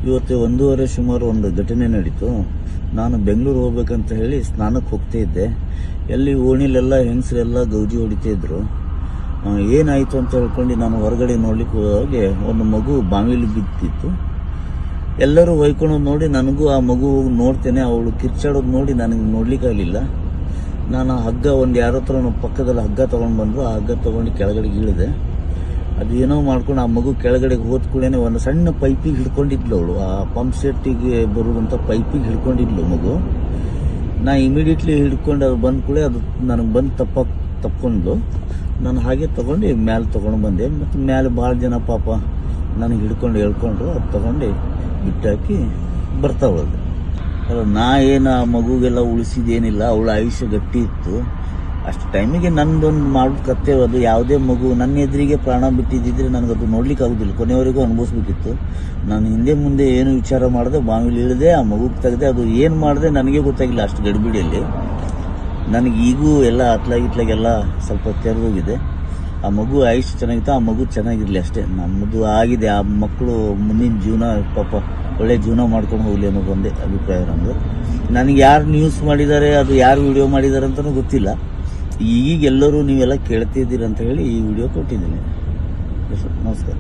ಇವತ್ತು 1:30 ಸುಮಾರು ಒಂದು ಘಟನೆ ನಡೀತು. ನಾನು ಬೆಂಗಳೂರು ಹೋಗ್ಬೇಕಂತ ಹೇಳಿ ಸ್ನಾನಕ್ಕೆ ಹೋಗ್ತಾ ಇದ್ದೆ. ಎಲ್ಲಿ ಓಣಿಲೆಲ್ಲ ಹೆಂಗಸರೆಲ್ಲ ಗೌಜಿ ಹೊಡಿತಾ ಇದ್ರು. ಏನಾಯಿತು ಅಂತ ಹೇಳ್ಕೊಂಡು ನಾನು ಹೊರಗಡೆ ನೋಡ್ಲಿಕ್ಕೆ ಹೋಗಿ ಒಂದು ಮಗು ಬಾವಿಲಿ ಬಿದ್ದಿತ್ತು. ಎಲ್ಲರೂ ಹೊಯ್ಕೊಂಡು ನೋಡಿ ನನಗೂ ಆ ಮಗು ನೋಡ್ತೇನೆ. ಅವಳು ಕಿರ್ಚಾಡೋದು ನೋಡಿ ನನಗೆ ನೋಡ್ಲಿಕ್ಕಾಗಲಿಲ್ಲ. ನಾನು ಹಗ್ಗ ಒಂದು ಯಾರ ಹತ್ರ ಪಕ್ಕದಲ್ಲಿ ಹಗ್ಗ ತೊಗೊಂಡು ಬಂದರು. ಆ ಹಗ್ಗ ತೊಗೊಂಡು ಕೆಳಗಡೆಗೆ ಇಳಿದೆ. ಅದು ಏನೋ ಮಾಡ್ಕೊಂಡು ಆ ಮಗು ಕೆಳಗಡೆಗೆ ಹೋದ ಕೂಡಲೇ ಒಂದು ಸಣ್ಣ ಪೈಪಿಗೆ ಹಿಡ್ಕೊಂಡಿದ್ಲು ಅವಳು. ಆ ಪಂಪ್ ಸೆಟ್ಟಿಗೆ ಬರುವಂಥ ಪೈಪಿಗೆ ಹಿಡ್ಕೊಂಡಿದ್ಲು ಮಗು. ನಾ ಇಮಿಡಿಯೇಟ್ಲಿ ಹಿಡ್ಕೊಂಡು ಅದು ಬಂದ ಕೂಡಲೇ ಅದು ನನಗೆ ಬಂದು ತಪ್ಕೊಂಡ್ಲು. ನಾನು ಹಾಗೆ ತೊಗೊಂಡು ಮ್ಯಾಲೆ ತೊಗೊಂಡು ಬಂದೆ. ಮತ್ತು ಮ್ಯಾಲೆ ಭಾಳ ಜನ ಪಾಪ ನನಗೆ ಹಿಡ್ಕೊಂಡು ಹೇಳ್ಕೊಂಡ್ರು. ಅದು ತೊಗೊಂಡು ಬಿಟ್ಟಾಕಿ ಬರ್ತಾ ಹೋದೆ. ನಾ ಏನು ಆ ಮಗುಗೆಲ್ಲ ಉಳಿಸಿದೇನಿಲ್ಲ. ಅವಳ ಆಯುಷ್ಯ ಗಟ್ಟಿ ಇತ್ತು. ಅಷ್ಟು ಟೈಮಿಗೆ ನಂದೊಂದು ಮಾಡೋದು ಕರ್ತವ್ಯ. ಅದು ಯಾವುದೇ ಮಗು ನನ್ನ ಎದುರಿಗೆ ಪ್ರಾಣ ಬಿಟ್ಟಿದ್ದಿದ್ರೆ ನನಗದು ನೋಡ್ಲಿಕ್ಕೆ ಆಗೋದಿಲ್ಲ. ಕೊನೆಯವರೆಗೂ ಅನುಭವಿಸ್ಬೇಕಿತ್ತು. ನಾನು ಹಿಂದೆ ಮುಂದೆ ಏನು ವಿಚಾರ ಮಾಡಿದೆ, ಬಾವಿಲಿ ಇಳಿದೆ, ಆ ಮಗುಗೆ ತೆಗೆದೆ. ಅದು ಏನು ಮಾಡಿದೆ ನನಗೆ ಗೊತ್ತಾಗಿಲ್ಲ ಅಷ್ಟು ಗಡಿಬಿಡಿಯಲ್ಲಿ. ನನಗೆ ಈಗೂ ಎಲ್ಲ ಅತ್ಲಾಗಿತ್ಲಾಗೆಲ್ಲ ಸ್ವಲ್ಪ ತೆರೆದೋಗಿದೆ. ಆ ಮಗು ಆಯುಷ್ಯ ಚೆನ್ನಾಗಿತ್ತು. ಆ ಮಗು ಚೆನ್ನಾಗಿರಲಿ ಅಷ್ಟೇ. ನಮ್ಮದು ಆಗಿದೆ. ಆ ಮಕ್ಕಳು ಮುಂದಿನ ಜೀವನ ಪಾಪ ಒಳ್ಳೆ ಜೀವನ ಮಾಡ್ಕೊಂಡು ಹೋಗಲಿ ಅನ್ನೋದು ಒಂದೇ ಅಭಿಪ್ರಾಯ ನಮ್ಮದು. ನನಗೆ ಯಾರು ನ್ಯೂಸ್ ಮಾಡಿದ್ದಾರೆ, ಅದು ಯಾರು ವಿಡಿಯೋ ಮಾಡಿದ್ದಾರೆ ಅಂತಲೂ ಗೊತ್ತಿಲ್ಲ. ಈಗೆಲ್ಲರೂ ನೀವೆಲ್ಲ ಕೇಳ್ತಿದ್ದೀರಿ ಅಂತ ಹೇಳಿ ಈ ವಿಡಿಯೋ ಕೊಟ್ಟಿದ್ದೀನಿ. ನಮಸ್ಕಾರ.